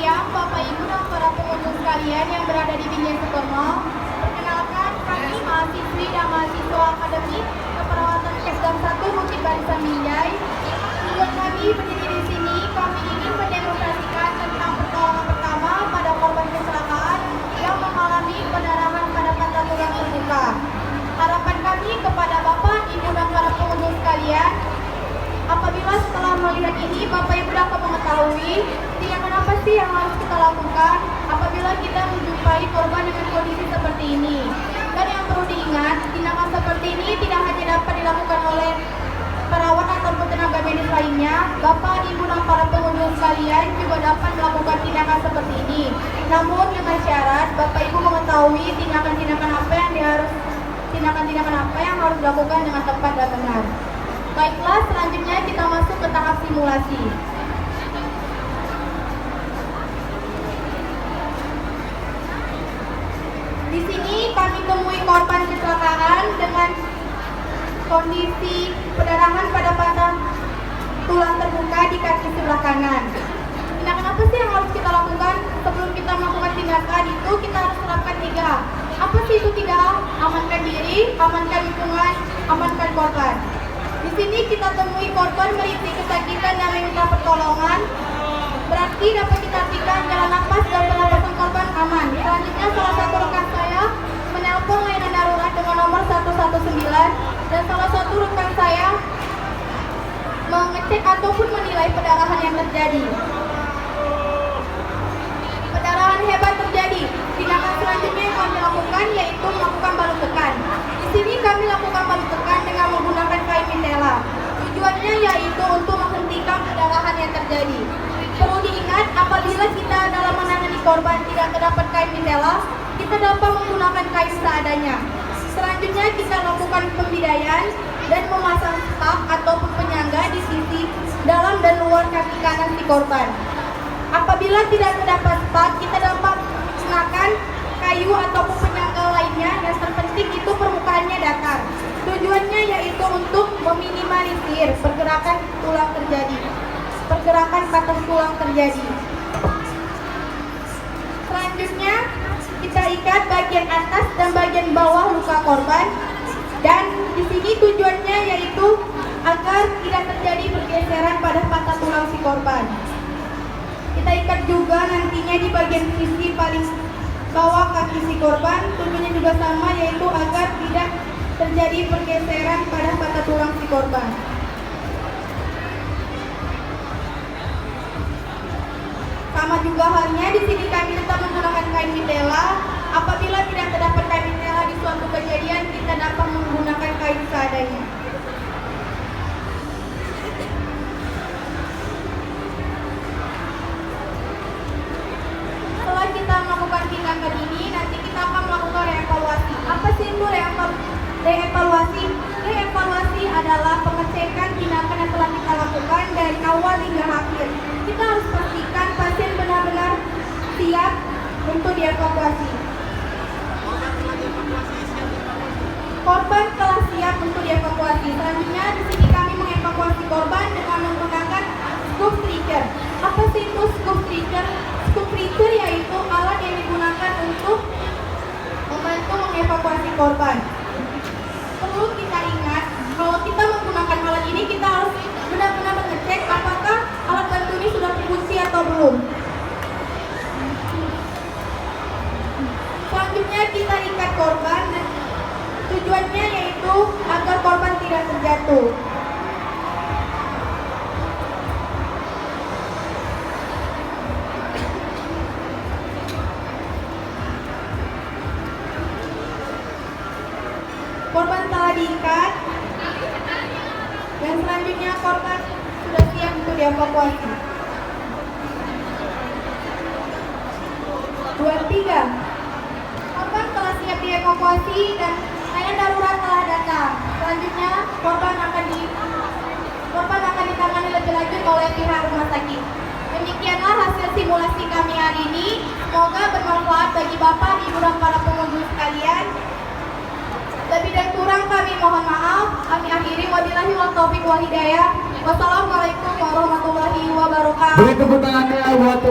siang, Bapak Ibu dan para pengunjung sekalian yang berada di Binjai Sutomo. Perkenalkan, kami mahasiswi dan mahasiswa akademik keperawatan Kesdam 1 Bukit Barisan Binjai. Tujuan kami berdiri di sini, kami ingin mendemonstrasikan tentang pertolongan pertama pada korban kecelakaan yang mengalami pendarahan pada patah tulang terbuka. Harapan kami kepada Bapak, Ibu dan para pengunjung sekalian, apabila setelah melihat ini Bapak Ibu dapat mengetahui tindakan apa sih yang harus kita lakukan apabila kita menjumpai korban dengan kondisi seperti ini. Dan yang perlu diingat, tindakan seperti ini tidak hanya dapat dilakukan oleh perawat ataupun tenaga medis lainnya, Bapak, Ibu dan para pengunjung sekalian juga dapat melakukan tindakan seperti ini. Namun dengan syarat Bapak Ibu mengetahui tindakan-tindakan apa yang harus dilakukan dengan tepat dan benar. Baiklah, selanjutnya kita masuk ke tahap simulasi. Di sini kami temui korban kecelakaan dengan kondisi pendarahan pada patah tulang terbuka di kaki sebelah kanan. Tindakan apa sih yang harus kita lakukan sebelum kita melakukan tindakan itu? Kita harus terapkan 3A. Apa sih itu 3A? Amankan diri, amankan lingkungan, amankan korban. Di sini kita temui korban merintih kesakitan dan meminta pertolongan. Berarti dapat kita artikan jalan nafas dan pernapasan korban aman. Selanjutnya salah satu rekan saya menelpon layanan darurat dengan nomor 119 dan salah satu rekan saya mengecek ataupun menilai pendarahan yang terjadi. Pendarahan hebat terjadi. Tindakan selanjutnya yang kami lakukan yaitu melakukan balut tekan. Di sini kami lakukan balut tekan dengan menggunakan kain mitela. Tujuannya yaitu untuk menghentikan pendarahan yang terjadi. Perlu diingat, apabila kita dalam menangani korban tidak terdapat kain mitela, kita dapat menggunakan kain seadanya. Selanjutnya kita lakukan pembidaian dan memasang staf ataupun penyangga di sisi dalam dan luar kaki kanan si korban. Apabila tidak terdapat staf, kita dapat menggunakan kayu ataupun penyangga lainnya. Yang terpenting itu permukaannya datar. Tujuannya yaitu untuk meminimalisir pergerakan patah tulang terjadi. Selanjutnya kita ikat bagian atas dan bagian bawah luka korban. Dan di sini tujuannya yaitu agar tidak terjadi pergeseran pada patah tulang si korban. Kita ikat juga nantinya di bagian sisi paling bawah kaki si korban. Tujuannya juga sama, yaitu agar tidak terjadi pergeseran pada patah tulang si korban. Sama juga halnya di sini kami tetap menggunakan kain mitela. Apabila tidak terdapat kain mitela di suatu kejadian, kita dapat menggunakan kain seadanya. Setelah kita melakukan tindakan ini, nanti kita akan melakukan reevaluasi. Apa sih itu reevaluasi? Reevaluasi adalah pengecekan tindakan yang telah kita lakukan dari awal hingga akhir. Kita harus pastikan pasien benar-benar siap untuk dievakuasi. Korban telah siap untuk dievakuasi. Selanjutnya di sini kami mengevakuasi korban dengan menggunakan scoop stretcher. Apa sih itu scoop stretcher? Scoop stretcher yaitu alat yang digunakan untuk membantu mengevakuasi korban. Perlu kita ingat, kalau kita menggunakan alat ini kita harus benar-benar mengecek apakah alat bantu ini sudah terkunci atau belum. Selanjutnya kita ikat korban. Tujuannya yaitu agar korban tidak terjatuh. Korban telah diikat dan selanjutnya korban sudah siap untuk dievakuasi. 23. Korban telah siap dievakuasi dan layanan darurat telah datang. Selanjutnya korban akan ditangani lebih lanjut oleh pihak rumah sakit. Demikianlah hasil simulasi kami hari ini. Semoga bermanfaat bagi Bapak, Ibu dan para pengunjung sekalian. Lebih dan kurang kami mohon maaf. Kami akhiri, wabillahi wal taufiq wal hidayah. Wassalamualaikum warahmatullahi wabarakatuh. Beri tepuk tangannya buat